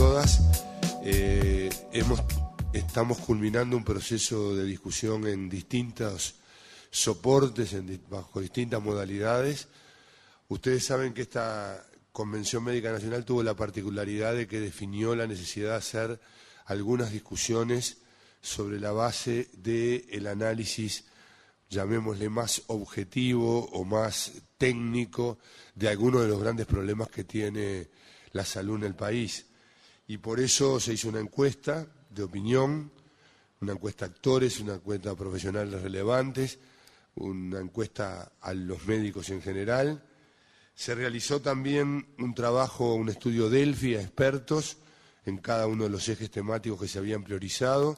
todas. Estamos culminando un proceso de discusión en distintos soportes, bajo distintas modalidades. Ustedes saben que esta Convención Médica Nacional tuvo la particularidad de que definió la necesidad de hacer algunas discusiones sobre la base del análisis, llamémosle más objetivo o más técnico, de algunos de los grandes problemas que tiene la salud en el país. Y por eso se hizo una encuesta de opinión, una encuesta a actores, una encuesta a profesionales relevantes, una encuesta a los médicos en general. Se realizó también un trabajo, un estudio Delphi a expertos en cada uno de los ejes temáticos que se habían priorizado.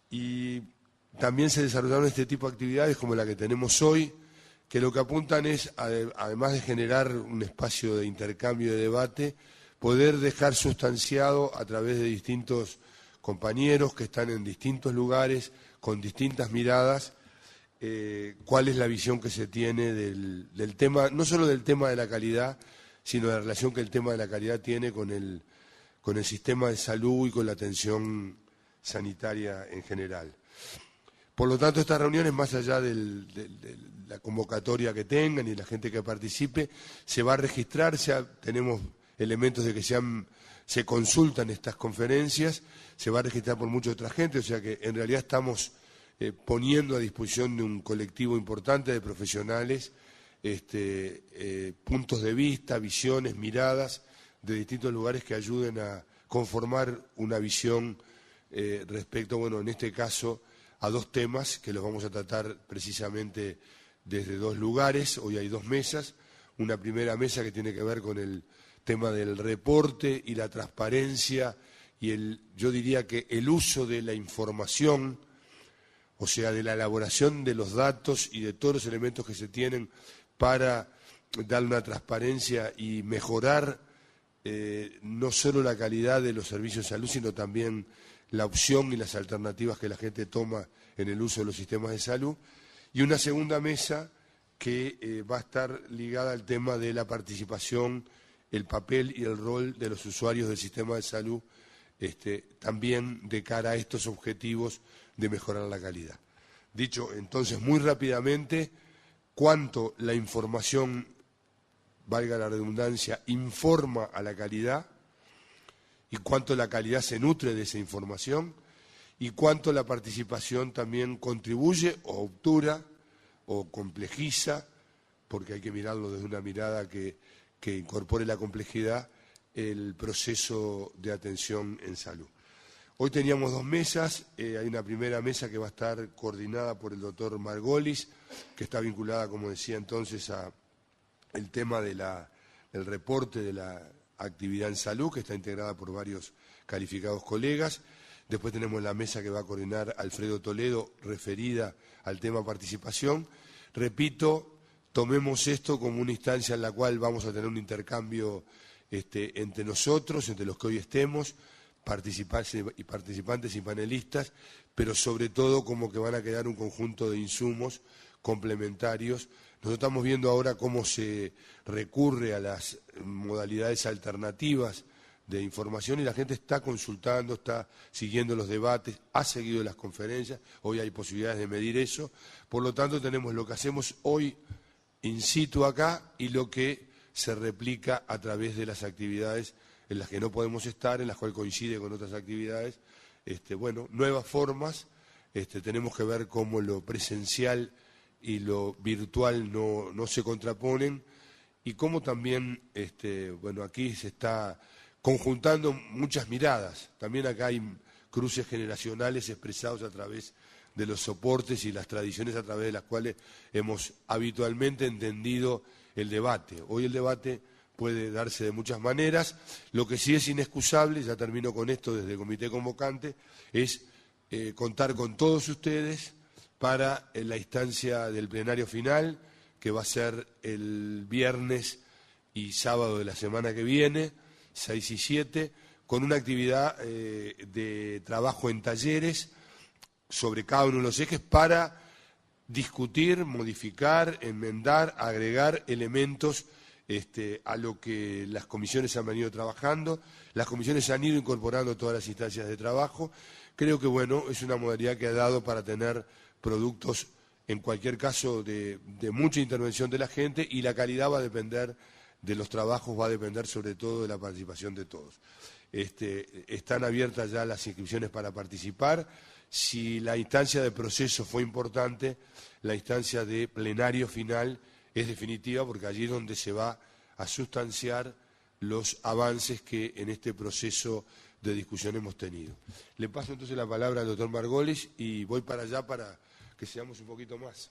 Y también se desarrollaron este tipo de actividades como la que tenemos hoy, que lo que apuntan es, además de generar un espacio de intercambio y de debate, poder dejar sustanciado a través de distintos compañeros que están en distintos lugares, con distintas miradas, cuál es la visión que se tiene del tema, no solo del tema de la calidad, sino de la relación que el tema de la calidad tiene con el sistema de salud y con la atención sanitaria en general. Por lo tanto, estas reuniones, más allá de la convocatoria que tengan y la gente que participe, se va a registrar, tenemos elementos de que se consultan estas conferencias, se va a registrar por mucha otra gente, o sea que en realidad estamos poniendo a disposición de un colectivo importante de profesionales puntos de vista, visiones, miradas de distintos lugares que ayuden a conformar una visión respecto, bueno, en este caso, a dos temas que los vamos a tratar precisamente desde dos lugares. Hoy hay dos mesas, una primera mesa que tiene que ver con el tema del reporte y la transparencia y yo diría que el uso de la información, o sea, de la elaboración de los datos y de todos los elementos que se tienen para dar una transparencia y mejorar no solo la calidad de los servicios de salud, sino también la opción y las alternativas que la gente toma en el uso de los sistemas de salud. Y una segunda mesa que va a estar ligada al tema de la participación, el papel y el rol de los usuarios del sistema de salud, también de cara a estos objetivos de mejorar la calidad. Dicho entonces muy rápidamente, cuánto la información, valga la redundancia, informa a la calidad y cuánto la calidad se nutre de esa información y cuánto la participación también contribuye o obtura o complejiza, porque hay que mirarlo desde una mirada que incorpore la complejidad, el proceso de atención en salud. Hoy teníamos dos mesas, hay una primera mesa que va a estar coordinada por el doctor Margolis, que está vinculada, como decía entonces, a el tema del reporte de la actividad en salud, que está integrada por varios calificados colegas. Después tenemos la mesa que va a coordinar Alfredo Toledo, referida al tema participación. Repito, tomemos esto como una instancia en la cual vamos a tener un intercambio entre nosotros, entre los que hoy estemos, participantes y panelistas, pero sobre todo como que van a quedar un conjunto de insumos complementarios. Nosotros estamos viendo ahora cómo se recurre a las modalidades alternativas de información y la gente está consultando, está siguiendo los debates, ha seguido las conferencias, hoy hay posibilidades de medir eso. Por lo tanto, tenemos lo que hacemos hoy in situ acá y lo que se replica a través de las actividades en las que no podemos estar, en las cuales coincide con otras actividades. Nuevas formas, tenemos que ver cómo lo presencial y lo virtual no se contraponen y cómo también, aquí se está conjuntando muchas miradas. También acá hay cruces generacionales expresados a través de los soportes y las tradiciones a través de las cuales hemos habitualmente entendido el debate. Hoy el debate puede darse de muchas maneras. Lo que sí es inexcusable, ya termino con esto desde el comité convocante, es contar con todos ustedes para la instancia del plenario final, que va a ser el viernes y sábado de la semana que viene, 6 y 7, con una actividad de trabajo en talleres sobre cada uno de los ejes para discutir, modificar, enmendar, agregar elementos a lo que las comisiones han venido trabajando. Las comisiones han ido incorporando todas las instancias de trabajo. Creo que, bueno, es una modalidad que ha dado para tener productos, en cualquier caso, de mucha intervención de la gente, y la calidad va a depender de los trabajos, va a depender sobre todo de la participación de todos. Están abiertas ya las inscripciones para participar. Si la instancia de proceso fue importante, la instancia de plenario final es definitiva, porque allí es donde se va a sustanciar los avances que en este proceso de discusión hemos tenido. Le paso entonces la palabra al doctor Margolis y voy para allá para que seamos un poquito más.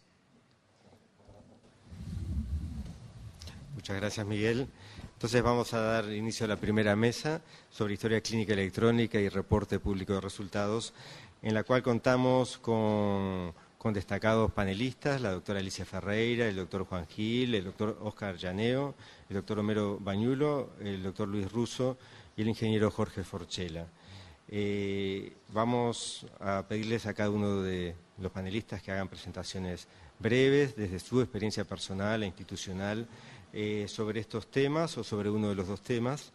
Muchas gracias, Miguel. Entonces vamos a dar inicio a la primera mesa sobre historia clínica electrónica y reporte público de resultados, en la cual contamos con destacados panelistas, la doctora Alicia Ferreira, el doctor Juan Gil, el doctor Oscar Llaneo, el doctor Homero Bañulo, el doctor Luis Russo y el ingeniero Jorge Forchella. Vamos a pedirles a cada uno de los panelistas que hagan presentaciones breves desde su experiencia personal e institucional sobre estos temas o sobre uno de los dos temas.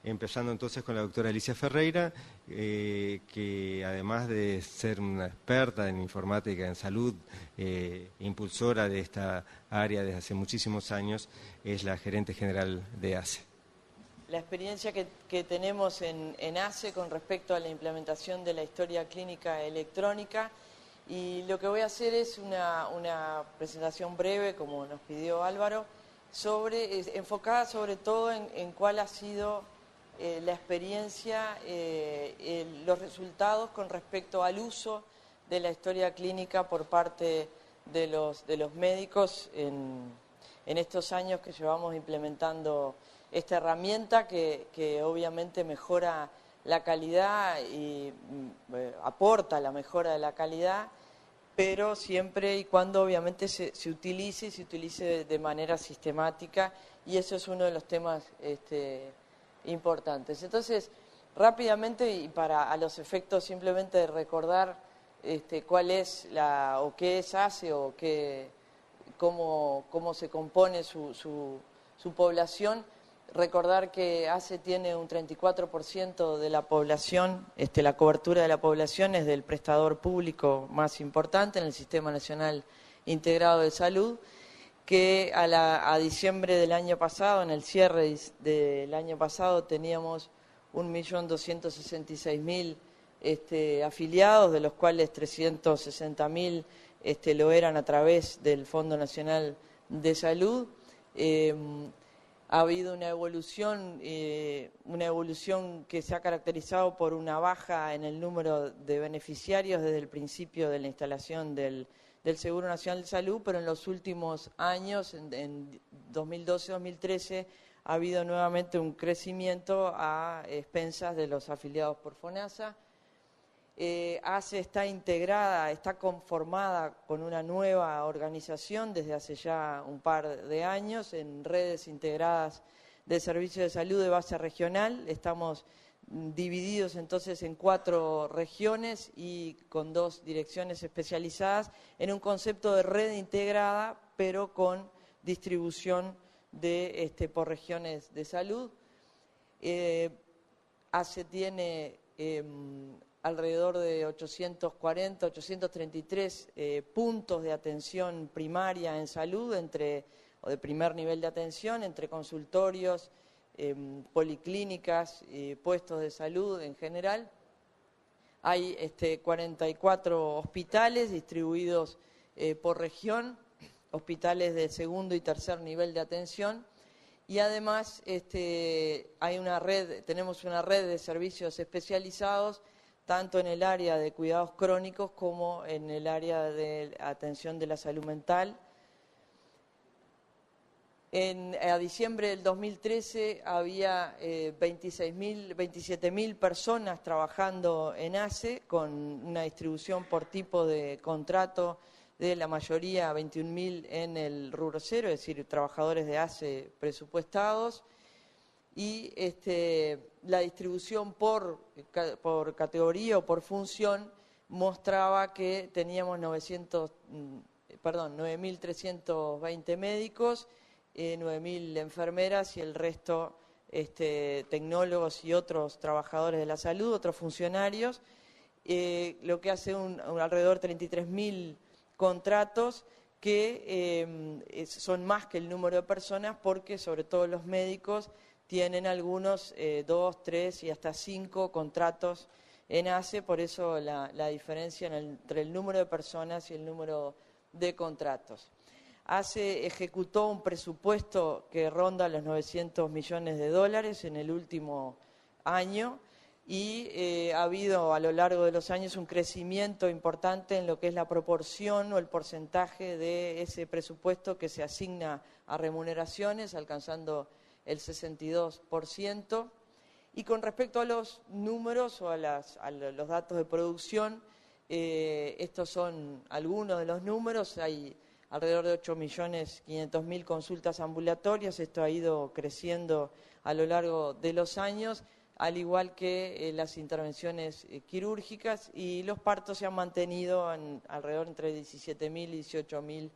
Empezando entonces con la doctora Alicia Ferreira, que además de ser una experta en informática en salud, impulsora de esta área desde hace muchísimos años, es la gerente general de ACE. La experiencia que tenemos en ACE con respecto a la implementación de la historia clínica electrónica, y lo que voy a hacer es una presentación breve, como nos pidió Álvaro, enfocada sobre todo en cuál ha sido la experiencia, los resultados con respecto al uso de la historia clínica por parte de los médicos en estos años que llevamos implementando esta herramienta que obviamente mejora la calidad y aporta la mejora de la calidad, pero siempre y cuando obviamente se utilice de manera sistemática, y eso es uno de los temas importantes. Entonces, rápidamente, y a los efectos simplemente de recordar cuál es o qué es ACE o cómo se compone su población, recordar que ACE tiene un 34% de la población, la cobertura de la población es del prestador público más importante en el Sistema Nacional Integrado de Salud, que a diciembre del año pasado, en el cierre del año pasado, teníamos 1.266.000 afiliados, de los cuales 360.000 lo eran a través del Fondo Nacional de Salud. Ha habido una evolución que se ha caracterizado por una baja en el número de beneficiarios desde el principio de la instalación del Seguro Nacional de Salud, pero en los últimos años, en 2012-2013, ha habido nuevamente un crecimiento a expensas de los afiliados por FONASA. ACE está conformada con una nueva organización desde hace ya un par de años en redes integradas de servicios de salud de base regional. Estamos divididos entonces en 4 regiones y con 2 direcciones especializadas en un concepto de red integrada, pero con distribución por regiones de salud. ACE tiene alrededor de 833 puntos de atención primaria en salud, o de primer nivel de atención, entre consultorios, policlínicas, puestos de salud en general. Hay 44 hospitales distribuidos por región, hospitales de segundo y tercer nivel de atención, y además tenemos una red de servicios especializados tanto en el área de cuidados crónicos como en el área de atención de la salud mental. A diciembre del 2013 había 27.000 personas trabajando en ACE, con una distribución por tipo de contrato de la mayoría, 21.000 en el rubro cero, es decir, trabajadores de ACE presupuestados, y la distribución por categoría o por función mostraba que teníamos 9.320 médicos, 9.000 enfermeras y el resto tecnólogos y otros trabajadores de la salud, otros funcionarios, lo que hace alrededor de 33.000 contratos que son más que el número de personas porque sobre todo los médicos tienen algunos 2, 3 y hasta 5 contratos en ACE, por eso la diferencia entre el número de personas y el número de contratos. ACE ejecutó un presupuesto que ronda los $900 millones en el último año y ha habido a lo largo de los años un crecimiento importante en lo que es la proporción o el porcentaje de ese presupuesto que se asigna a remuneraciones, alcanzando el 62%. Y con respecto a los números o a los datos de producción, estos son algunos de los números. Hay alrededor de 8.500.000 consultas ambulatorias. Esto ha ido creciendo a lo largo de los años, al igual que las intervenciones quirúrgicas, y los partos se han mantenido en alrededor entre 17.000 y 18.000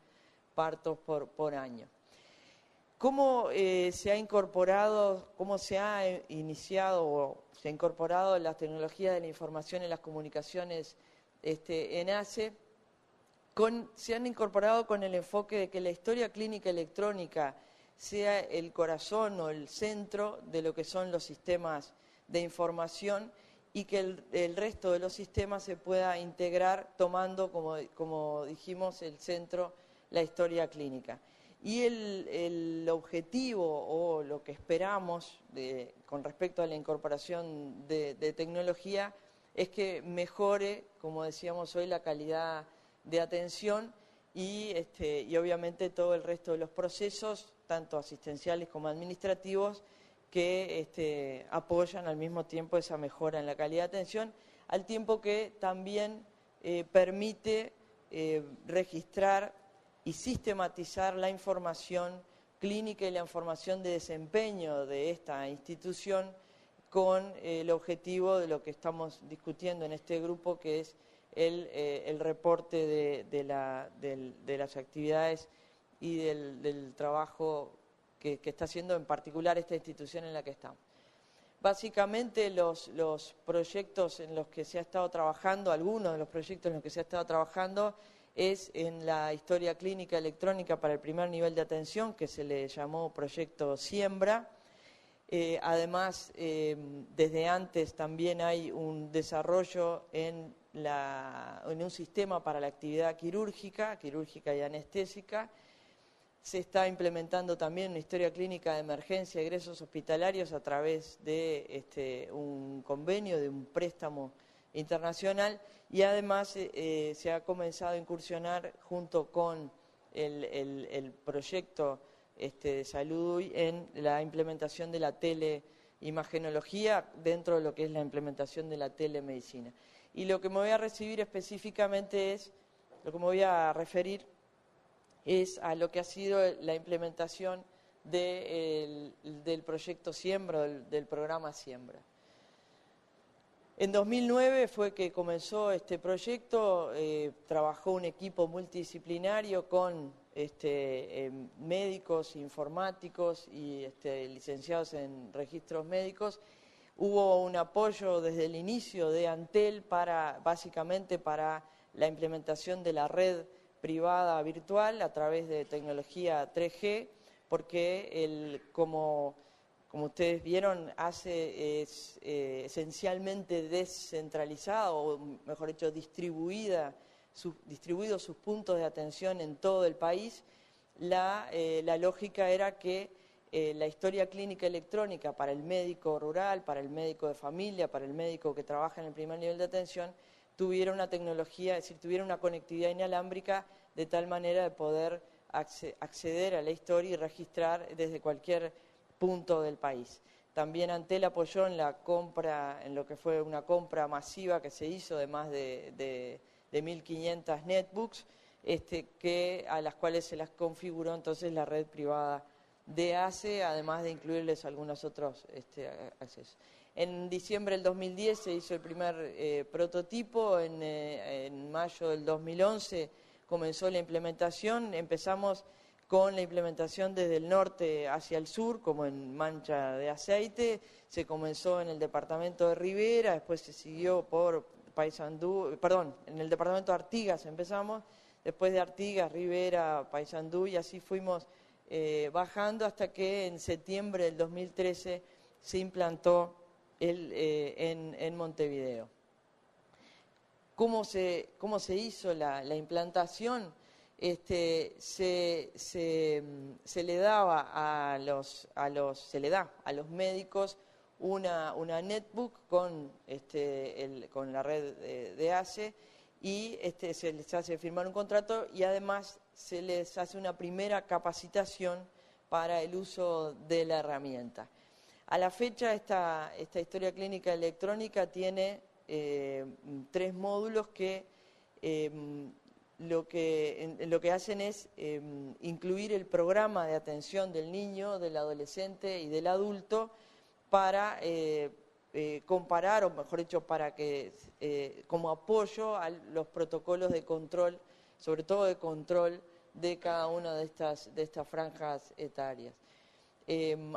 partos por año. ¿Cómo se ha incorporado, cómo se ha iniciado o se ha incorporado las tecnologías de la información y las comunicaciones en ACE? Se han incorporado con el enfoque de que la historia clínica electrónica sea el corazón o el centro de lo que son los sistemas de información y que el resto de los sistemas se pueda integrar tomando, como dijimos, el centro, la historia clínica. Y el objetivo o lo que esperamos con respecto a la incorporación de tecnología es que mejore, como decíamos hoy, la calidad de atención y obviamente todo el resto de los procesos, tanto asistenciales como administrativos, que apoyan al mismo tiempo esa mejora en la calidad de atención, al tiempo que también permite registrar y sistematizar la información clínica y la información de desempeño de esta institución con el objetivo de lo que estamos discutiendo en este grupo, que es el reporte de las actividades y del trabajo que está haciendo en particular esta institución en la que estamos. Básicamente los proyectos en los que se ha estado trabajando, algunos de los proyectos en los que se ha estado trabajando es en la historia clínica electrónica para el primer nivel de atención, que se le llamó Proyecto Siembra. Además, desde antes también hay un desarrollo en un sistema para la actividad quirúrgica y anestésica. Se está implementando también una historia clínica de emergencia y egresos hospitalarios a través de un convenio, de un préstamo internacional, y además se ha comenzado a incursionar junto con el proyecto de salud en la implementación de la teleimagenología dentro de lo que es la implementación de la telemedicina. Y lo que me voy a recibir específicamente lo que me voy a referir es a lo que ha sido la implementación del proyecto Siembra, del programa Siembra. En 2009 fue que comenzó este proyecto, trabajó un equipo multidisciplinario con médicos, informáticos y licenciados en registros médicos. Hubo un apoyo desde el inicio de Antel básicamente para la implementación de la red privada virtual a través de tecnología 3G, porque como ustedes vieron, ACE es esencialmente descentralizado, o mejor dicho, distribuidos sus puntos de atención en todo el país. La lógica era que la historia clínica electrónica para el médico rural, para el médico de familia, para el médico que trabaja en el primer nivel de atención, tuviera una tecnología, es decir, tuviera una conectividad inalámbrica de tal manera de poder acceder a la historia y registrar desde cualquier punto del país. También Antel apoyó en la compra, en lo que fue una compra masiva que se hizo de más de 1.500 netbooks, a las cuales se las configuró entonces la red privada de ACE, además de incluirles algunos otros accesos. En diciembre del 2010 se hizo el primer prototipo, en mayo del 2011 comenzó la implementación. Empezamos con la implementación desde el norte hacia el sur, como en Mancha de Aceite. Se comenzó en el departamento de Rivera, después se siguió por Paysandú, perdón, en el departamento de Artigas empezamos, después de Artigas, Rivera, Paysandú, y así fuimos bajando hasta que en septiembre del 2013 se implantó en Montevideo. ¿Cómo se hizo la implantación? Se le daba se le da a los médicos una netbook con la red de ACE, y se les hace firmar un contrato, y además se les hace una primera capacitación para el uso de la herramienta. A la fecha esta historia clínica electrónica tiene 3 módulos que lo que hacen es incluir el programa de atención del niño, del adolescente y del adulto para comparar, o mejor dicho, para que como apoyo a los protocolos de control, sobre todo de control de cada una de estas franjas etarias.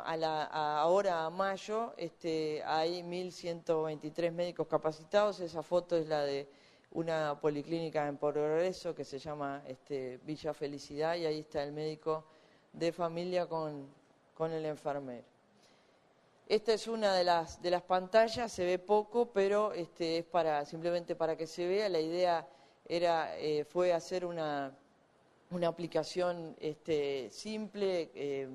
Ahora a mayo hay 1.123 médicos capacitados. Esa foto es la de una policlínica en progreso que se llama Villa Felicidad, y ahí está el médico de familia con el enfermero. Esta es una de las pantallas, se ve poco, pero es simplemente para que se vea. La idea fue hacer una aplicación simple,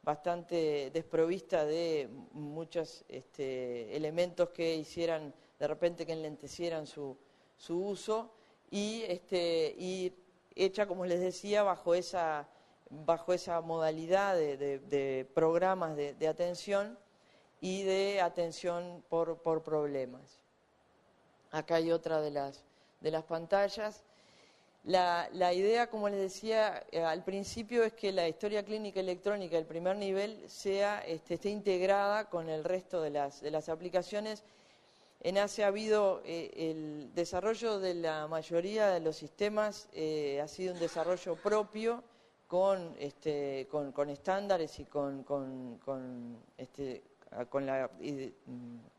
bastante desprovista de muchos elementos que hicieran de repente que enlentecieran su uso, y hecha, como les decía, bajo esa modalidad de programas de atención y de atención por problemas. Acá hay otra de las pantallas. La idea, como les decía al principio, es que la historia clínica electrónica del primer nivel esté integrada con el resto de las aplicaciones. En ACE ha habido el desarrollo de la mayoría de los sistemas, ha sido un desarrollo propio con estándares y con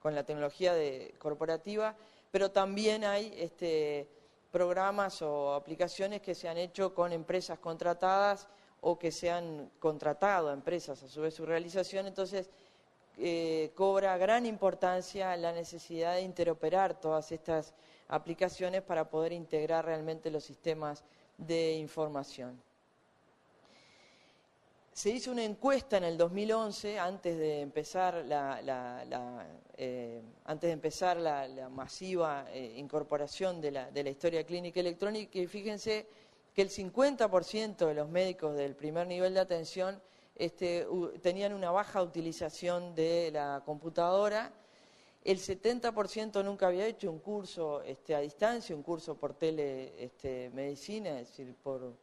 la tecnología corporativa, pero también hay programas o aplicaciones que se han hecho con empresas contratadas o que se han contratado a empresas a su vez su realización. Entonces cobra gran importancia la necesidad de interoperar todas estas aplicaciones para poder integrar realmente los sistemas de información. Se hizo una encuesta en el 2011, antes de empezar la masiva incorporación de la historia clínica electrónica, y fíjense que el 50% de los médicos del primer nivel de atención tenían una baja utilización de la computadora. El 70% nunca había hecho un curso a distancia, un curso por telemedicina, es decir, por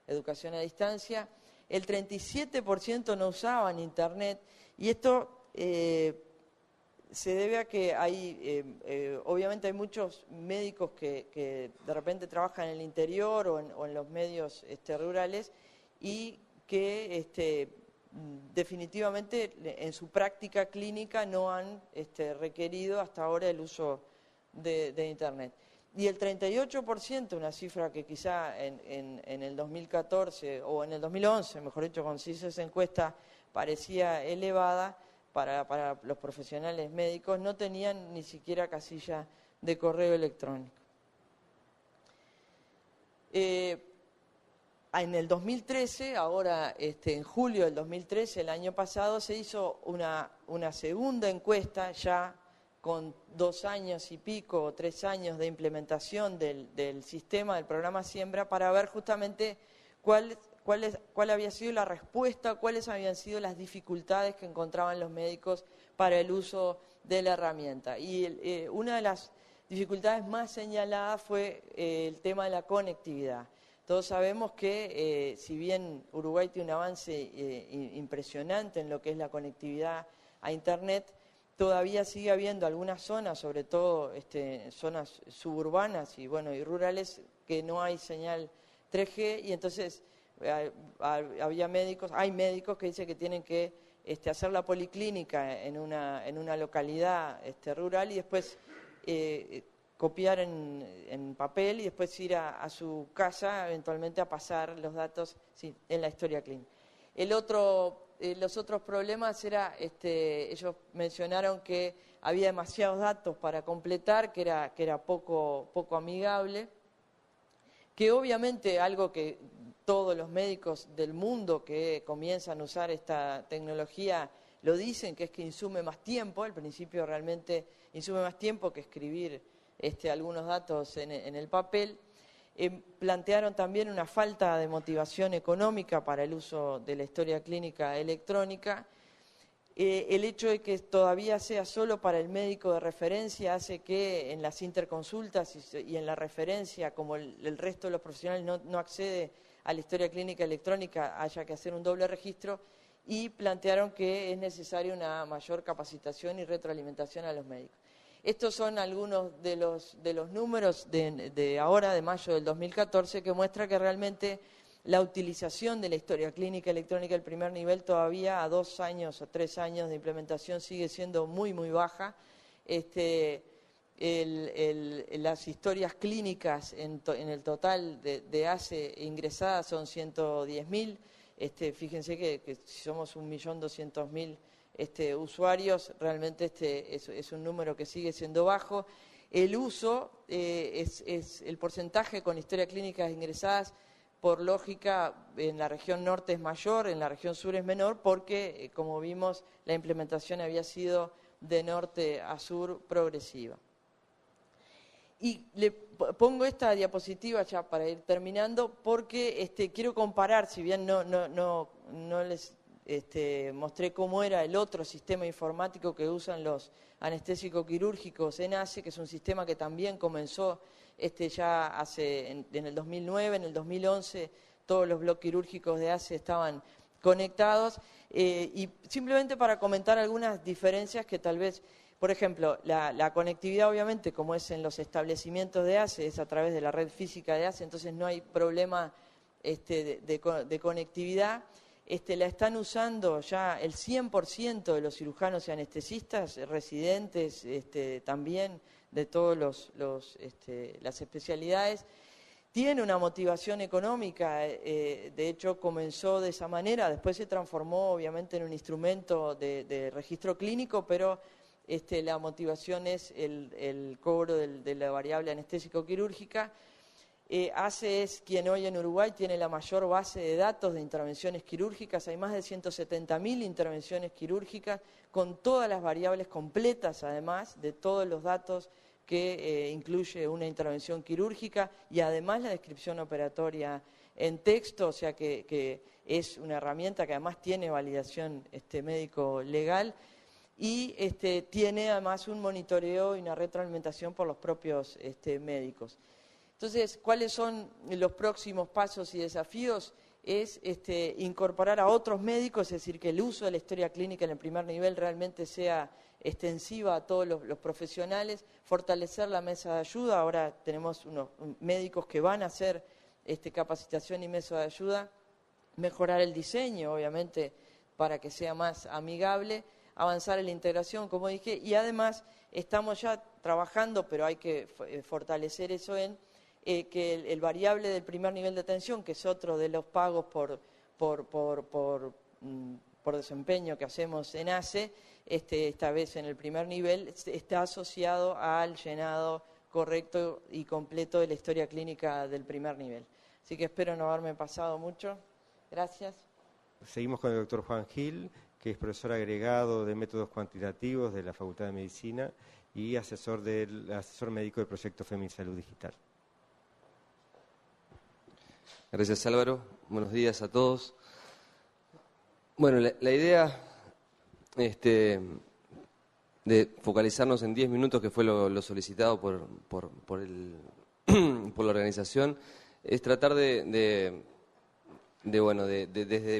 educación a distancia. El 37% no usaban Internet, y esto se debe a que obviamente hay muchos médicos que de repente trabajan en el interior o en los medios rurales, y que definitivamente en su práctica clínica no han requerido hasta ahora el uso de Internet. Y el 38%, una cifra que quizá en el 2014 o en el 2011, mejor dicho, cuando se hizo esa encuesta, parecía elevada para los profesionales médicos, no tenían ni siquiera casilla de correo electrónico. En el 2013, ahora en julio del 2013, el año pasado, se hizo una segunda encuesta ya con 2 años y pico o 3 años de implementación del sistema, del programa Siembra, para ver justamente cuál había sido la respuesta, cuáles habían sido las dificultades que encontraban los médicos para el uso de la herramienta. Y una de las dificultades más señaladas fue el tema de la conectividad. Todos sabemos que si bien Uruguay tiene un avance impresionante en lo que es la conectividad a Internet, todavía sigue habiendo algunas zonas, sobre todo zonas suburbanas y rurales, que no hay señal 3G, y entonces hay médicos que dicen que tienen que hacer la policlínica en una localidad rural y después copiar en papel y después ir a su casa eventualmente a pasar los datos en la historia clínica. Los otros problemas era, ellos mencionaron que había demasiados datos para completar, que era poco amigable, que obviamente algo que todos los médicos del mundo que comienzan a usar esta tecnología lo dicen, que es que insume más tiempo, al principio realmente insume más tiempo que escribir algunos datos en el papel. Plantearon también una falta de motivación económica para el uso de la historia clínica electrónica. El hecho de que todavía sea solo para el médico de referencia hace que en las interconsultas y en la referencia, como el resto de los profesionales no accede a la historia clínica electrónica, haya que hacer un doble registro, y plantearon que es necesaria una mayor capacitación y retroalimentación a los médicos. Estos son algunos de los números de ahora, de mayo del 2014, que muestra que realmente la utilización de la historia clínica electrónica del primer nivel todavía a 2 años o 3 años de implementación sigue siendo muy baja. Las historias clínicas en el total de ACE ingresadas son 110.000. Fíjense que si somos 1.200.000 usuarios, realmente es un número que sigue siendo bajo. El uso, el porcentaje con historias clínicas ingresadas, por lógica, en la región norte es mayor, en la región sur es menor, porque, como vimos, la implementación había sido de norte a sur progresiva. Y le pongo esta diapositiva ya para ir terminando, porque quiero comparar, si bien no les mostré cómo era el otro sistema informático que usan los anestésicos quirúrgicos en ACE, que es un sistema que también comenzó ya en el 2009, en el 2011, todos los bloques quirúrgicos de ACE estaban conectados, y simplemente para comentar algunas diferencias que tal vez, por ejemplo, la conectividad obviamente, como es en los establecimientos de ACE, es a través de la red física de ACE, entonces no hay problema de conectividad. La están usando ya el 100% de los cirujanos y anestesistas, residentes también de todas las especialidades. Tiene una motivación económica, de hecho comenzó de esa manera, después se transformó obviamente en un instrumento de registro clínico, pero la motivación es el cobro de la variable anestésico-quirúrgica. ACE es quien hoy en Uruguay tiene la mayor base de datos de intervenciones quirúrgicas. Hay más de 170.000 intervenciones quirúrgicas con todas las variables completas, además de todos los datos que incluye una intervención quirúrgica y además la descripción operatoria en texto, o sea que es una herramienta que además tiene validación médico legal y tiene además un monitoreo y una retroalimentación por los propios médicos. Entonces, ¿cuáles son los próximos pasos y desafíos? Es incorporar a otros médicos, es decir, que el uso de la historia clínica en el primer nivel realmente sea extensiva a todos los profesionales, fortalecer la mesa de ayuda. Ahora tenemos unos médicos que van a hacer capacitación y mesa de ayuda, mejorar el diseño, obviamente, para que sea más amigable, avanzar en la integración, como dije, y además estamos ya trabajando, pero hay que fortalecer eso que el variable del primer nivel de atención, que es otro de los pagos por desempeño que hacemos en ACE, esta vez en el primer nivel, está asociado al llenado correcto y completo de la historia clínica del primer nivel. Así que espero no haberme pasado mucho. Gracias. Seguimos con el doctor Juan Gil, que es profesor agregado de métodos cuantitativos de la Facultad de Medicina y asesor médico del proyecto FemiSalud Digital. Gracias, Álvaro. Buenos días a todos. Bueno, la idea de focalizarnos en 10 minutos, que fue lo solicitado por la organización, es tratar desde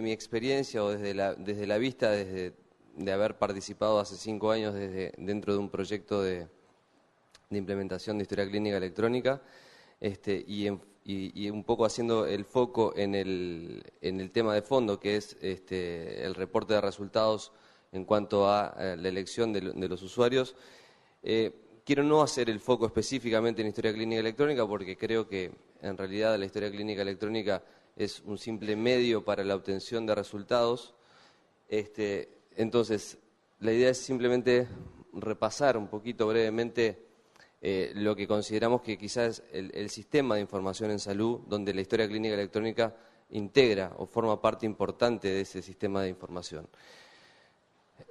mi experiencia o desde la vista, de haber participado hace 5 años dentro de un proyecto de implementación de historia clínica electrónica, y y un poco haciendo el foco en el tema de fondo, que es el reporte de resultados en cuanto a la elección de los usuarios. Quiero no hacer el foco específicamente en historia clínica electrónica, porque creo que en realidad la historia clínica electrónica es un simple medio para la obtención de resultados. Entonces, la idea es simplemente repasar un poquito brevemente lo que consideramos que quizás es el sistema de información en salud, donde la historia clínica electrónica integra o forma parte importante de ese sistema de información.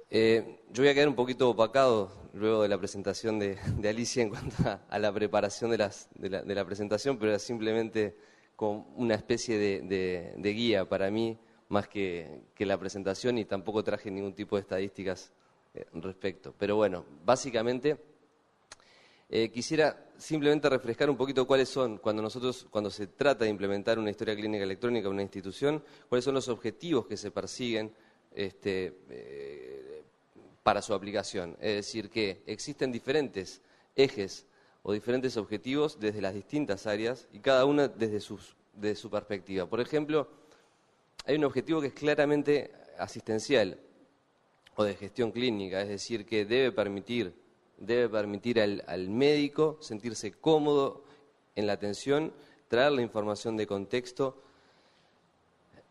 Yo voy a quedar un poquito opacado luego de la presentación de Alicia en cuanto a la preparación de la presentación, pero era simplemente como una especie de guía para mí, más que la presentación, y tampoco traje ningún tipo de estadísticas respecto. Pero bueno, básicamente quisiera simplemente refrescar un poquito cuáles son, cuando se trata de implementar una historia clínica electrónica en una institución, cuáles son los objetivos que se persiguen para su aplicación. Es decir, que existen diferentes ejes o diferentes objetivos desde las distintas áreas y cada una desde su perspectiva. Por ejemplo, hay un objetivo que es claramente asistencial o de gestión clínica, es decir, que debe permitir al médico sentirse cómodo en la atención, traer la información de contexto,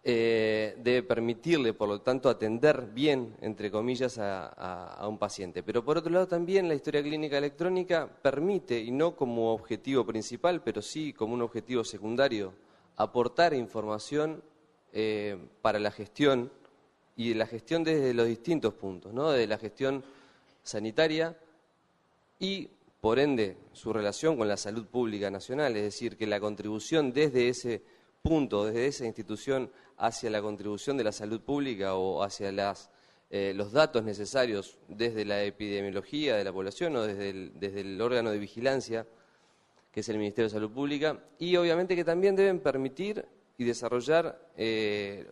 debe permitirle, por lo tanto, atender bien, entre comillas, a un paciente. Pero por otro lado también la historia clínica electrónica permite, y no como objetivo principal, pero sí como un objetivo secundario, aportar información para la gestión, y la gestión desde los distintos puntos, ¿no? Desde la gestión sanitaria y, por ende, su relación con la salud pública nacional, es decir, que la contribución desde ese punto, desde esa institución, hacia la contribución de la salud pública o hacia los datos necesarios desde la epidemiología de la población o desde el órgano de vigilancia, que es el Ministerio de Salud Pública, y obviamente que también deben permitir y desarrollar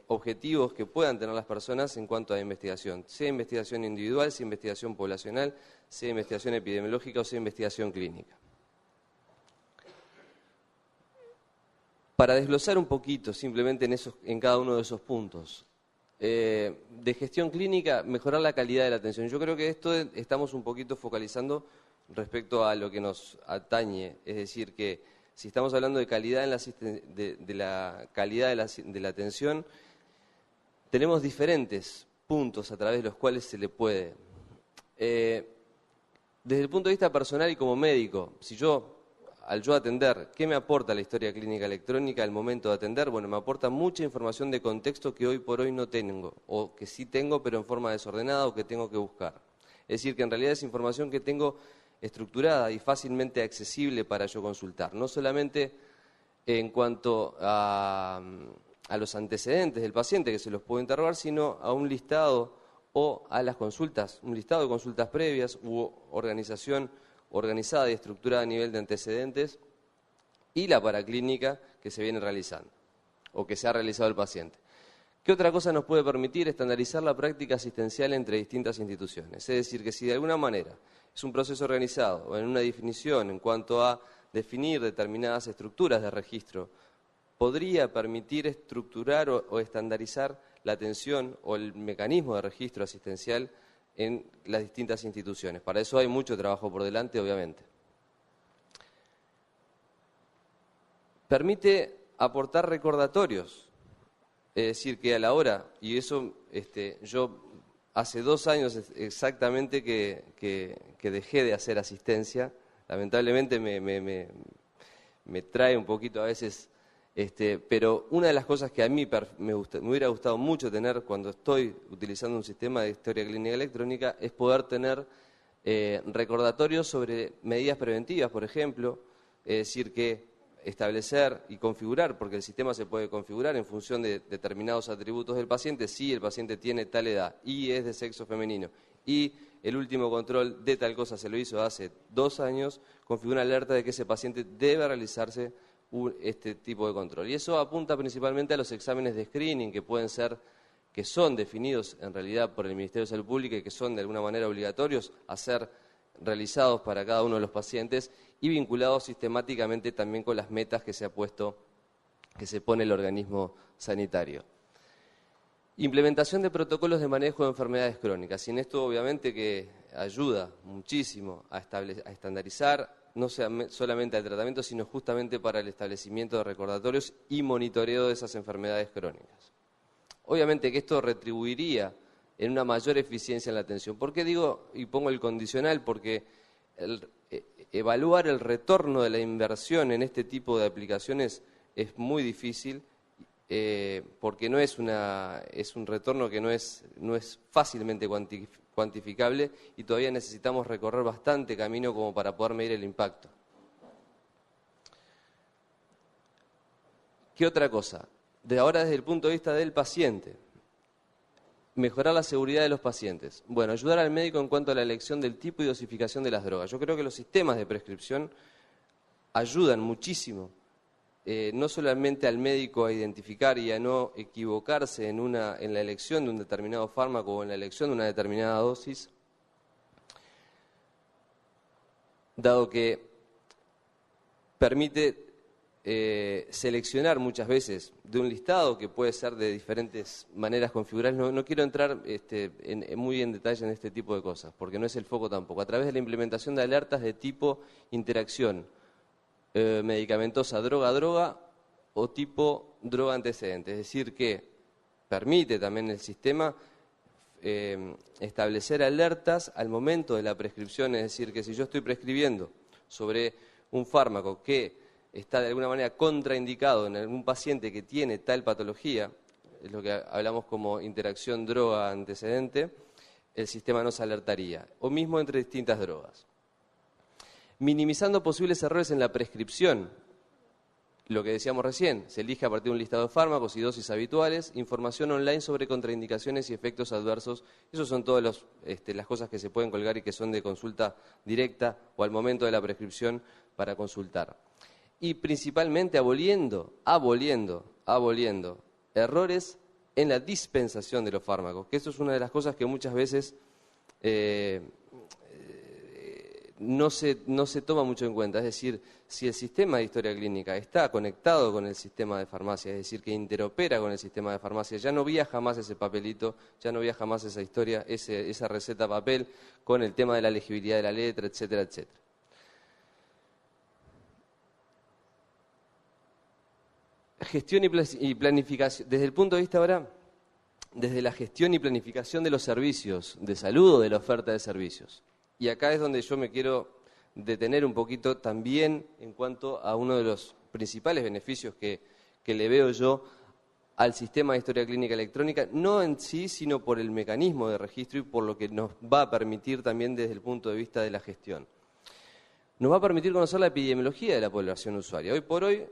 objetivos que puedan tener las personas en cuanto a investigación, sea investigación individual, sea investigación poblacional, sea investigación epidemiológica o sea investigación clínica. Para desglosar un poquito simplemente en cada uno de esos puntos, de gestión clínica, mejorar la calidad de la atención. Yo creo que esto estamos un poquito focalizando respecto a lo que nos atañe, es decir, que si estamos hablando de calidad de la atención, tenemos diferentes puntos a través de los cuales se le puede. Desde el punto de vista personal y como médico, al yo atender, ¿qué me aporta la historia clínica electrónica al momento de atender? Bueno, me aporta mucha información de contexto que hoy por hoy no tengo, o que sí tengo pero en forma desordenada o que tengo que buscar. Es decir, que en realidad es información que tengo estructurada y fácilmente accesible para yo consultar, no solamente en cuanto a los antecedentes del paciente que se los puedo interrogar, sino a un listado o a las consultas, un listado de consultas previas u organización organizada y estructurada a nivel de antecedentes y la paraclínica que se viene realizando o que se ha realizado el paciente. ¿Qué otra cosa nos puede permitir? Estandarizar la práctica asistencial entre distintas instituciones. Es decir, que si de alguna manera es un proceso organizado o en una definición en cuanto a definir determinadas estructuras de registro, podría permitir estructurar o estandarizar la atención o el mecanismo de registro asistencial en las distintas instituciones. Para eso hay mucho trabajo por delante, obviamente. Permite aportar recordatorios, es decir, que a la hora, y eso yo hace 2 años exactamente que dejé de hacer asistencia, lamentablemente me trae un poquito a veces, pero una de las cosas que a mí me hubiera gustado mucho tener cuando estoy utilizando un sistema de historia clínica electrónica es poder tener recordatorios sobre medidas preventivas, por ejemplo, es decir, que establecer y configurar, porque el sistema se puede configurar en función de determinados atributos del paciente, si el paciente tiene tal edad y es de sexo femenino y el último control de tal cosa se lo hizo hace 2 años, configura una alerta de que ese paciente debe realizarse este tipo de control. Y eso apunta principalmente a los exámenes de screening que son definidos en realidad por el Ministerio de Salud Pública y que son de alguna manera obligatorios, hacer realizados para cada uno de los pacientes y vinculados sistemáticamente también con las metas que se pone el organismo sanitario. Implementación de protocolos de manejo de enfermedades crónicas. Y en esto obviamente que ayuda muchísimo a estandarizar, no solamente al tratamiento, sino justamente para el establecimiento de recordatorios y monitoreo de esas enfermedades crónicas. Obviamente que esto retribuiría en una mayor eficiencia en la atención. ¿Por qué digo y pongo el condicional? Porque evaluar el retorno de la inversión en este tipo de aplicaciones es muy difícil, porque es un retorno que no es fácilmente cuantificable y todavía necesitamos recorrer bastante camino como para poder medir el impacto. ¿Qué otra cosa? Desde el punto de vista del paciente, mejorar la seguridad de los pacientes. Bueno, ayudar al médico en cuanto a la elección del tipo y dosificación de las drogas. Yo creo que los sistemas de prescripción ayudan muchísimo, no solamente al médico a identificar y a no equivocarse en la elección de un determinado fármaco o en la elección de una determinada dosis, dado que permite seleccionar muchas veces de un listado que puede ser de diferentes maneras configurables. No quiero entrar muy en detalle en este tipo de cosas, porque no es el foco tampoco. A través de la implementación de alertas de tipo interacción medicamentosa droga-droga o tipo droga antecedente. Es decir, que permite también el sistema establecer alertas al momento de la prescripción. Es decir, que si yo estoy prescribiendo sobre un fármaco que está de alguna manera contraindicado en algún paciente que tiene tal patología, es lo que hablamos como interacción droga-antecedente, el sistema nos alertaría, o mismo entre distintas drogas. Minimizando posibles errores en la prescripción, lo que decíamos recién, se elige a partir de un listado de fármacos y dosis habituales, información online sobre contraindicaciones y efectos adversos. Esas son todas las cosas que se pueden colgar y que son de consulta directa o al momento de la prescripción para consultar. Y principalmente aboliendo errores en la dispensación de los fármacos, que eso es una de las cosas que muchas veces no se toma mucho en cuenta. Es decir, si el sistema de historia clínica está conectado con el sistema de farmacia, es decir, que interopera con el sistema de farmacia, ya no viaja más ese papelito, ya no viaja más esa historia, esa receta papel con el tema de la legibilidad de la letra, etcétera, etcétera. Gestión y planificación. Desde el punto de vista ahora, desde la gestión y planificación de los servicios de salud o de la oferta de servicios. Y acá es donde yo me quiero detener un poquito también en cuanto a uno de los principales beneficios que le veo yo al sistema de historia clínica electrónica, no en sí, sino por el mecanismo de registro y por lo que nos va a permitir también desde el punto de vista de la gestión. Nos va a permitir conocer la epidemiología de la población usuaria. Hoy por hoy,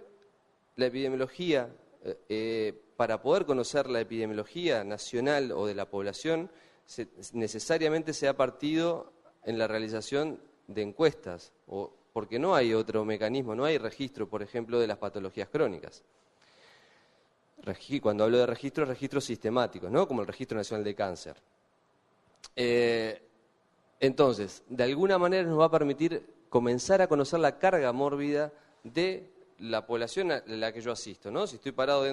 la epidemiología, para poder conocer la epidemiología nacional o de la población, necesariamente se ha partido en la realización de encuestas, porque no hay otro mecanismo, no hay registro, por ejemplo, de las patologías crónicas. Cuando hablo de registros sistemáticos, ¿no? Como el Registro Nacional de Cáncer. Entonces, de alguna manera nos va a permitir comenzar a conocer la carga mórbida de la población a la que yo asisto, ¿no? Si estoy parado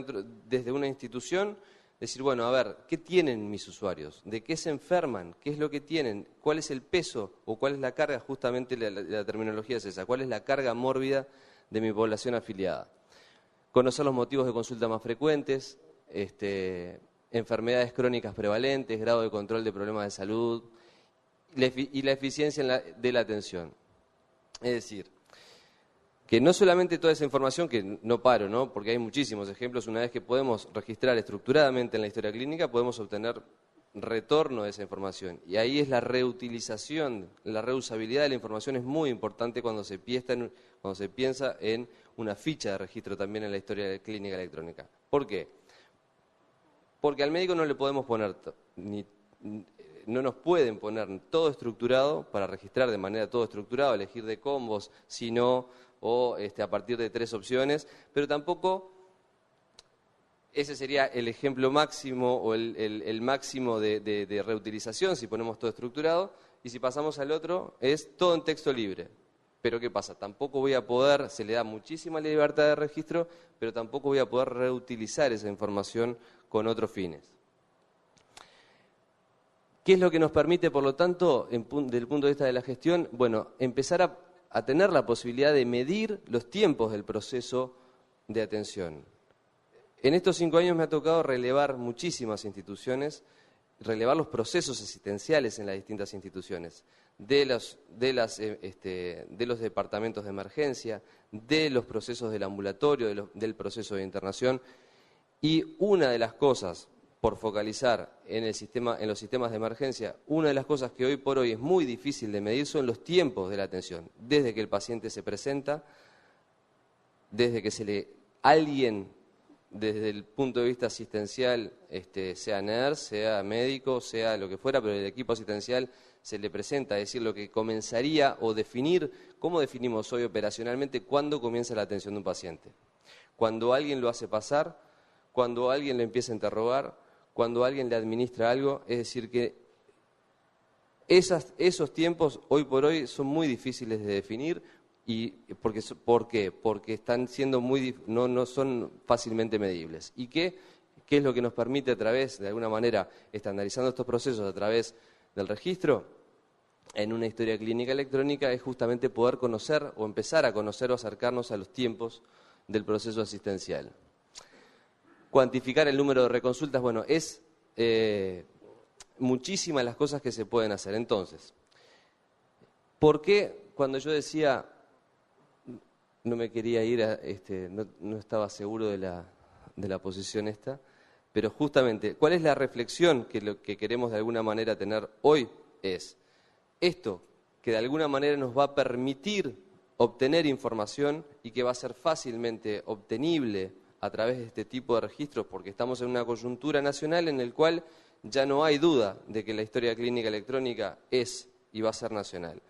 desde una institución, decir, bueno, a ver, ¿qué tienen mis usuarios? ¿De qué se enferman? ¿Qué es lo que tienen? ¿Cuál es el peso o cuál es la carga? Justamente la terminología es esa. ¿Cuál es la carga mórbida de mi población afiliada? Conocer los motivos de consulta más frecuentes, enfermedades crónicas prevalentes, grado de control de problemas de salud y la eficiencia de la atención. Es decir, que no solamente toda esa información, que no paro, ¿no? Porque hay muchísimos ejemplos, una vez que podemos registrar estructuradamente en la historia clínica, podemos obtener retorno de esa información. Y ahí es la reutilización, la reusabilidad de la información es muy importante cuando se piensa en una ficha de registro también en la historia clínica electrónica. ¿Por qué? Porque al médico no le podemos poner, no nos pueden poner todo estructurado para registrar de manera todo estructurado, elegir de combos, sino o a partir de 3 opciones, pero tampoco ese sería el ejemplo máximo o el máximo de reutilización si ponemos todo estructurado. y si pasamos al otro es todo en texto libre. Pero ¿qué pasa? Tampoco voy a poder, se le da muchísima libertad de registro, pero tampoco voy a poder reutilizar esa información con otros fines. ¿Qué es lo que nos permite, por lo tanto, desde el punto de vista de la gestión? Bueno, empezar a tener la posibilidad de medir los tiempos del proceso de atención. En estos 5 años me ha tocado relevar muchísimas instituciones, relevar los procesos asistenciales en las distintas instituciones, de los departamentos de emergencia, de los procesos del ambulatorio, del proceso de internación. Y una de las cosas, por focalizar en los sistemas de emergencia, una de las cosas que hoy por hoy es muy difícil de medir son los tiempos de la atención. Desde que el paciente se presenta, desde que alguien, desde el punto de vista asistencial, sea nurse, sea médico, sea lo que fuera, pero el equipo asistencial se le presenta, es decir, lo que comenzaría o definir, ¿cómo definimos hoy operacionalmente cuándo comienza la atención de un paciente? Cuando alguien lo hace pasar, cuando alguien lo empieza a interrogar, cuando alguien le administra algo, es decir que esos tiempos hoy por hoy son muy difíciles de definir. ¿Y por qué? Porque están siendo no son fácilmente medibles. ¿Y qué es lo que nos permite a través, de alguna manera, estandarizando estos procesos a través del registro? En una historia clínica electrónica es justamente poder conocer o empezar a conocer o acercarnos a los tiempos del proceso asistencial. Cuantificar el número de reconsultas, bueno, es muchísimas las cosas que se pueden hacer. Entonces, ¿por qué cuando yo decía, no me quería ir, no estaba seguro de la posición esta, pero justamente, ¿cuál es la reflexión que queremos de alguna manera tener hoy? Es esto que de alguna manera nos va a permitir obtener información y que va a ser fácilmente obtenible a través de este tipo de registros, porque estamos en una coyuntura nacional en la cual ya no hay duda de que la historia clínica electrónica es y va a ser nacional.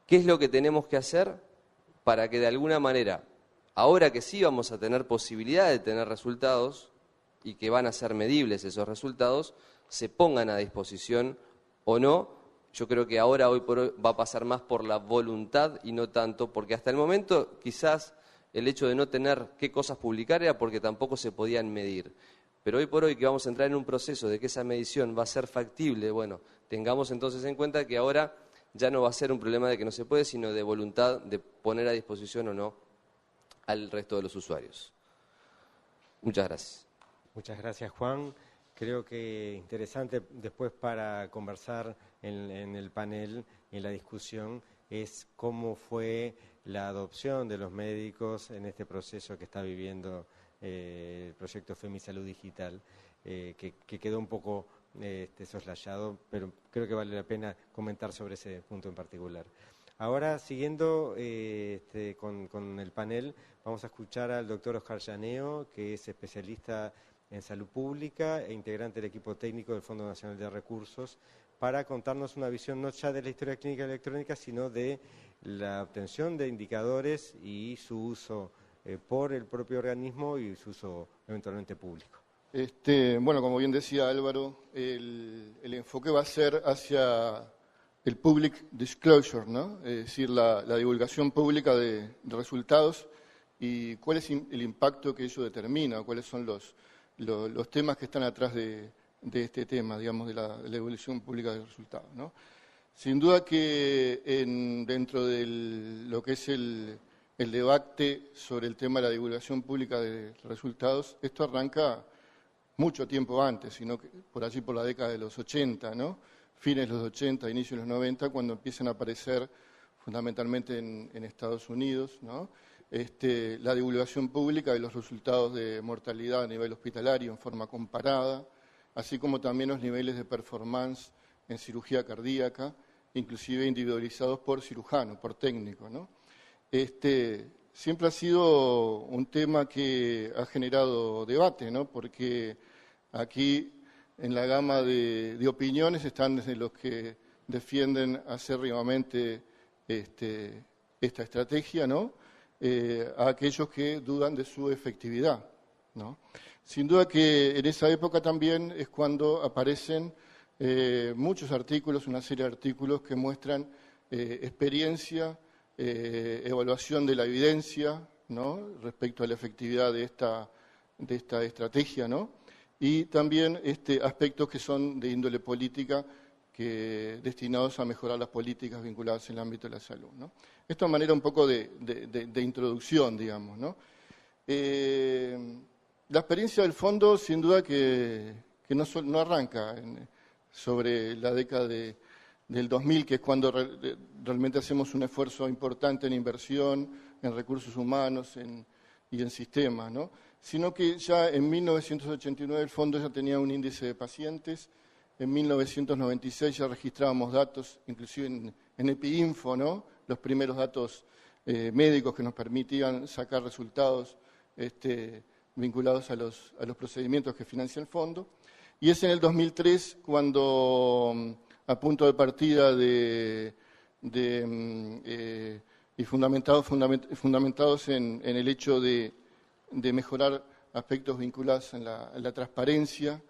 ¿Qué es lo que tenemos que hacer para que de alguna manera, ahora que sí vamos a tener posibilidad de tener resultados y que van a ser medibles esos resultados, se pongan a disposición o no? Yo creo que ahora, hoy por hoy, va a pasar más por la voluntad y no tanto, porque hasta el momento quizás el hecho de no tener qué cosas publicar era porque tampoco se podían medir. Pero hoy por hoy que vamos a entrar en un proceso de que esa medición va a ser factible, bueno, tengamos entonces en cuenta que ahora ya no va a ser un problema de que no se puede, sino de voluntad de poner a disposición o no al resto de los usuarios. Muchas gracias. Muchas gracias, Juan. Creo que interesante después para conversar en el panel y en la discusión es cómo fue la adopción de los médicos en este proceso que está viviendo el proyecto FemiSalud Digital, que quedó un poco soslayado, pero creo que vale la pena comentar sobre ese punto en particular. Ahora, siguiendo con el panel, vamos a escuchar al doctor Oscar Llaneo, que es especialista en salud pública e integrante del equipo técnico del Fondo Nacional de Recursos, para contarnos una visión no ya de la historia clínica electrónica, sino de la obtención de indicadores y su uso por el propio organismo y su uso eventualmente público. Bueno, como bien decía Álvaro, el enfoque va a ser hacia el public disclosure, ¿no? Es decir, la divulgación pública de resultados y cuál es el impacto que ello determina, cuáles son los temas que están atrás de este tema, digamos, de la divulgación pública de resultados, ¿no? Sin duda que dentro de lo que es el debate sobre el tema de la divulgación pública de resultados, esto arranca mucho tiempo antes, sino que por allí por la década de los 80, ¿no? Fines de los 80, inicios de los 90, cuando empiezan a aparecer fundamentalmente en Estados Unidos, ¿no? La divulgación pública de los resultados de mortalidad a nivel hospitalario en forma comparada, así como también los niveles de performance en cirugía cardíaca, inclusive individualizados por cirujano, por técnico, ¿no? Siempre ha sido un tema que ha generado debate, ¿no? Porque aquí en la gama de opiniones están desde los que defienden acérrimamente esta estrategia, ¿no? A aquellos que dudan de su efectividad, ¿no? Sin duda que en esa época también es cuando aparecen muchos artículos, una serie de artículos que muestran experiencia, evaluación de la evidencia, ¿no?, respecto a la efectividad de esta estrategia, ¿no?, y también aspectos que son de índole política, destinados a mejorar las políticas vinculadas en el ámbito de la salud, ¿no? Esto de manera un poco de introducción, digamos, ¿no? La experiencia del fondo, sin duda que no arranca sobre la década del 2000, que es cuando realmente hacemos un esfuerzo importante en inversión, en recursos humanos y en sistemas, ¿no?, sino que ya en 1989 el fondo ya tenía un índice de pacientes. En 1996 ya registrábamos datos, inclusive en EpiInfo, ¿no?, los primeros datos médicos que nos permitían sacar resultados vinculados a los procedimientos que financia el fondo. Y es en el 2003 cuando, a punto de partida y fundamentados en el hecho de mejorar aspectos vinculados a la transparencia,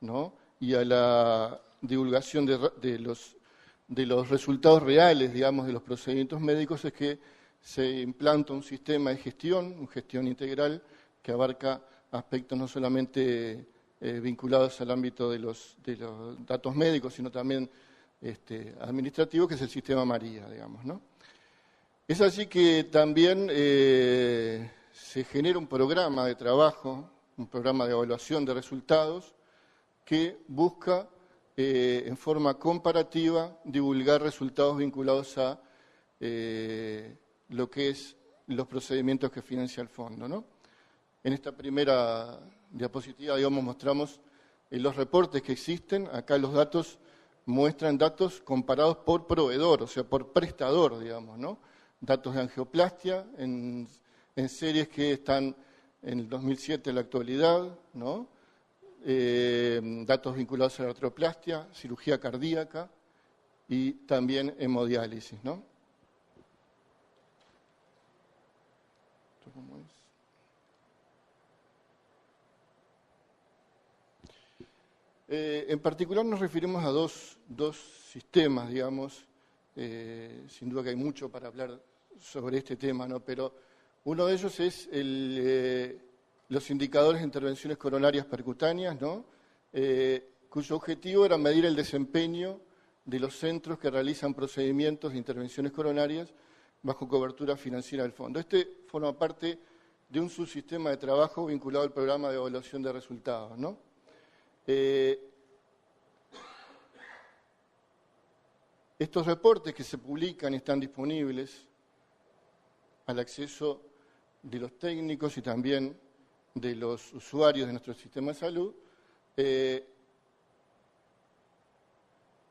¿no?, y a la divulgación de los resultados reales, digamos, de los procedimientos médicos, es que se implanta un sistema de gestión, una gestión integral, que abarca aspectos no solamente vinculados al ámbito de los datos médicos, sino también administrativos, que es el sistema María, digamos, ¿no? Es así que también se genera un programa de trabajo, un programa de evaluación de resultados, que busca en forma comparativa divulgar resultados vinculados a lo que es los procedimientos que financia el fondo, ¿no? En esta primera diapositiva, digamos, mostramos los reportes que existen. Acá los datos muestran datos comparados por proveedor, o sea, por prestador, digamos, ¿no? Datos de angioplastia en series que están en el 2007 en la actualidad, ¿no? Datos vinculados a la artroplastia, cirugía cardíaca y también hemodiálisis, ¿no? ¿Esto cómo es? En particular nos referimos a dos sistemas, digamos. Sin duda que hay mucho para hablar sobre este tema, ¿no? Pero uno de ellos es los indicadores de intervenciones coronarias percutáneas, ¿no? Cuyo objetivo era medir el desempeño de los centros que realizan procedimientos de intervenciones coronarias bajo cobertura financiera del fondo. Forma parte de un subsistema de trabajo vinculado al programa de evaluación de resultados, ¿no? Estos reportes que se publican están disponibles al acceso de los técnicos y también de los usuarios de nuestro sistema de salud.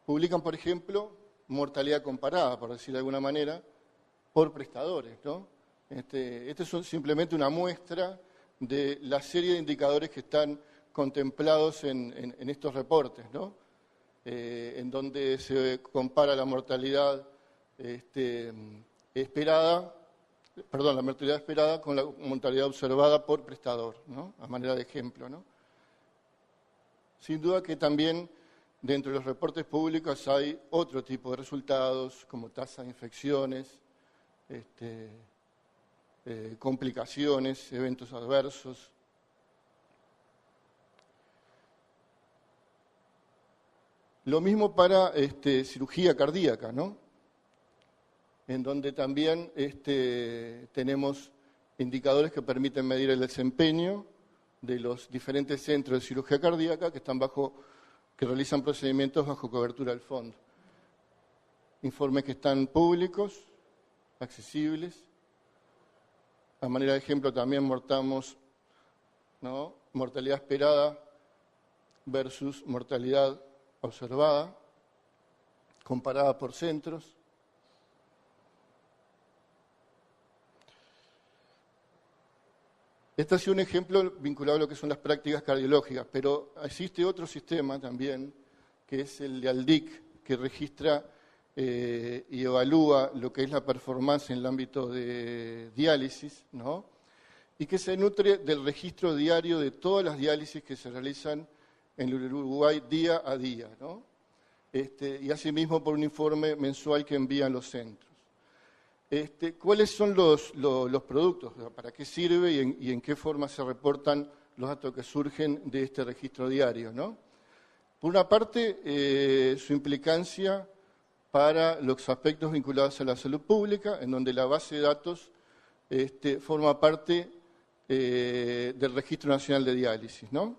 Publican, por ejemplo, mortalidad comparada, por decir de alguna manera, por prestadores, ¿no? Este es simplemente una muestra de la serie de indicadores que están contemplados en estos reportes, ¿no? En donde se compara la mortalidad esperada con la mortalidad observada por prestador, ¿no?, a manera de ejemplo, ¿no? Sin duda que también dentro de los reportes públicos hay otro tipo de resultados, como tasa de infecciones, complicaciones, eventos adversos. Lo mismo para cirugía cardíaca, ¿no?, en donde también tenemos indicadores que permiten medir el desempeño de los diferentes centros de cirugía cardíaca que realizan procedimientos bajo cobertura del fondo. Informes que están públicos, accesibles. A manera de ejemplo también mostramos, ¿no?, mortalidad esperada versus mortalidad observada, comparada por centros. Este ha sido un ejemplo vinculado a lo que son las prácticas cardiológicas, pero existe otro sistema también, que es el de ALDIC, que registra y evalúa lo que es la performance en el ámbito de diálisis, ¿no?, y que se nutre del registro diario de todas las diálisis que se realizan en el Uruguay día a día, ¿no? y asimismo por un informe mensual que envían los centros. ¿Cuáles son los productos? ¿Para qué sirve y en qué forma se reportan los datos que surgen de este registro diario, ¿no? Por una parte, su implicancia para los aspectos vinculados a la salud pública, en donde la base de datos forma parte del Registro Nacional de Diálisis, ¿no?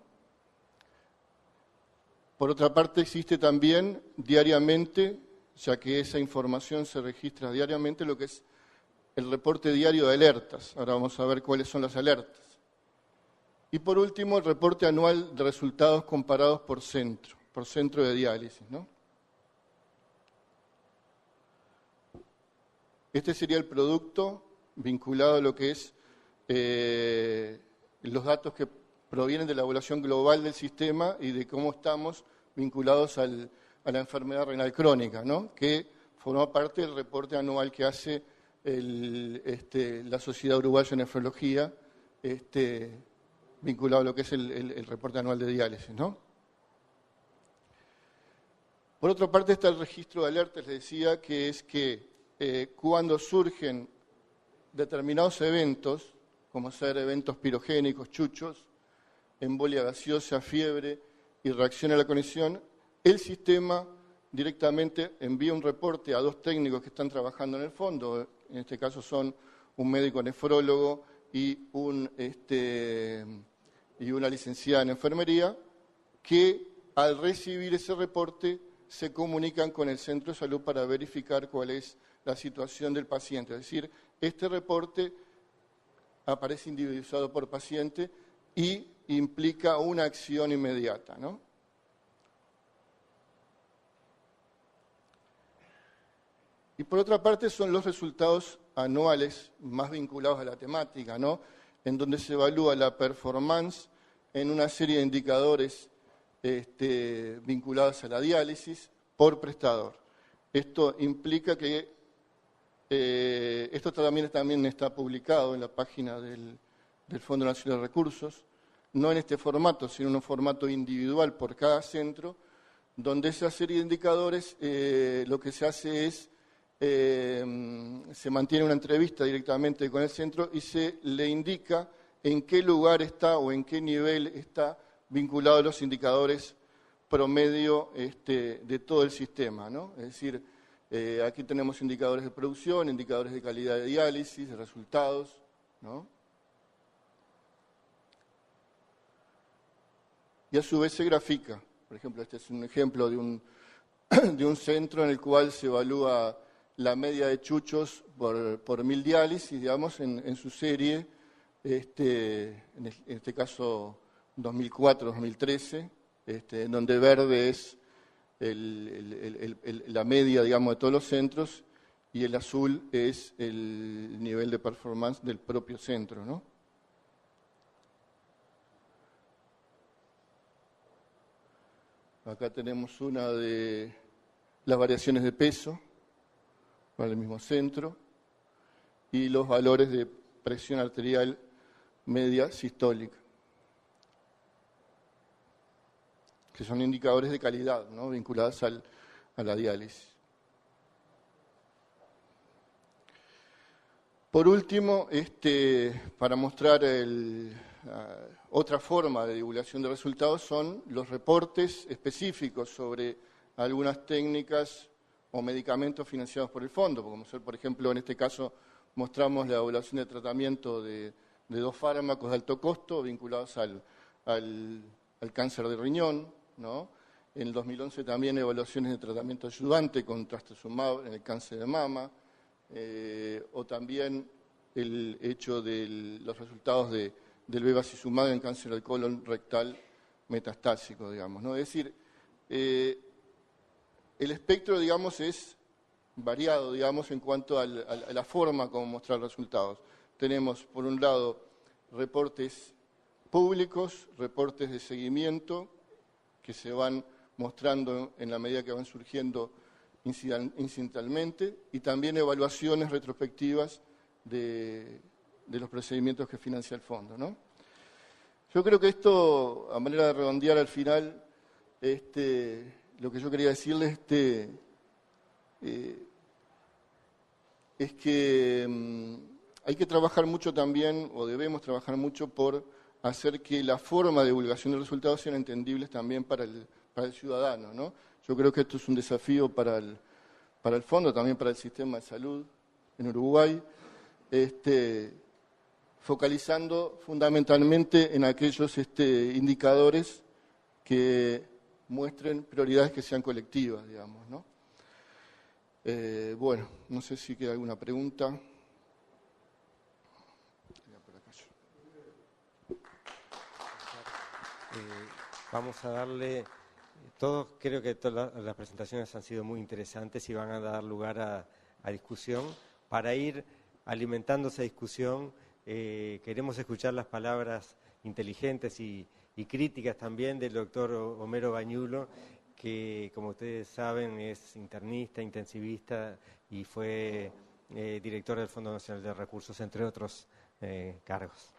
Por otra parte, existe también diariamente, ya que esa información se registra diariamente, lo que es el reporte diario de alertas. Ahora vamos a ver cuáles son las alertas. Y por último, el reporte anual de resultados comparados por centro de diálisis, ¿no? Este sería el producto vinculado a lo que es los datos que provienen de la evaluación global del sistema y de cómo estamos vinculados a la enfermedad renal crónica, ¿no? Que forma parte del reporte anual que hace la Sociedad Uruguaya de Nefrología, vinculado a lo que es el reporte anual de diálisis, ¿no? Por otra parte está el registro de alertas, les decía, que es que cuando surgen determinados eventos, como ser eventos pirogénicos, chuchos, embolia gaseosa, fiebre y reacción a la conexión, el sistema directamente envía un reporte a dos técnicos que están trabajando en el fondo, en este caso son un médico nefrólogo y una licenciada en enfermería, que al recibir ese reporte se comunican con el centro de salud para verificar cuál es la situación del paciente. Es decir, este reporte aparece individualizado por paciente y implica una acción inmediata, ¿no? Y por otra parte son los resultados anuales más vinculados a la temática, ¿no? En donde se evalúa la performance en una serie de indicadores vinculados a la diálisis por prestador. Esto implica que esto también está publicado en la página del Fondo Nacional de Recursos, no en este formato, sino en un formato individual por cada centro, donde esa serie de indicadores lo que se hace es, se mantiene una entrevista directamente con el centro y se le indica en qué lugar está o en qué nivel está vinculado a los indicadores promedio de todo el sistema, ¿no? Es decir, aquí tenemos indicadores de producción, indicadores de calidad de diálisis, de resultados, ¿no? Y a su vez se grafica. Por ejemplo, este es un ejemplo de un centro en el cual se evalúa la media de chuchos por 1000 diálisis, digamos, en su serie, en este caso 2004-2013, en donde verde es la media, digamos, de todos los centros, y el azul es el nivel de performance del propio centro, ¿no? Acá tenemos una de las variaciones de peso para el mismo centro y los valores de presión arterial media sistólica, que son indicadores de calidad, ¿no? Vinculados a la diálisis. Por último, para mostrar otra forma de divulgación de resultados son los reportes específicos sobre algunas técnicas o medicamentos financiados por el fondo, como ser, por ejemplo, en este caso mostramos la evaluación de tratamiento de 2 fármacos de alto costo vinculados al cáncer de riñón, ¿no? En el 2011 también evaluaciones de tratamiento ayudante con trastuzumab en el cáncer de mama, o también el hecho de los resultados del bevacizumab en cáncer del colon rectal metastásico, digamos, ¿no? Es decir, el espectro, digamos, es variado, digamos, en cuanto a la forma como mostrar resultados. Tenemos, por un lado, reportes públicos, reportes de seguimiento, que se van mostrando en la medida que van surgiendo incidentalmente, y también evaluaciones retrospectivas de los procedimientos que financia el fondo, ¿no? Yo creo que esto, a manera de redondear al final, lo que yo quería decirles es que hay que trabajar mucho también, o debemos trabajar mucho por hacer que la forma de divulgación de resultados sean entendibles también para el ciudadano, ¿no? Yo creo que esto es un desafío para el fondo, también para el sistema de salud en Uruguay, focalizando fundamentalmente en aquellos indicadores que muestren prioridades que sean colectivas, digamos, ¿no? Bueno, no sé si queda alguna pregunta. Vamos a darle, todos creo que todas las presentaciones han sido muy interesantes y van a dar lugar a discusión. Para ir alimentando esa discusión, queremos escuchar las palabras inteligentes y críticas también del doctor Homero Bañulo, que como ustedes saben es internista, intensivista y fue director del Fondo Nacional de Recursos, entre otros cargos.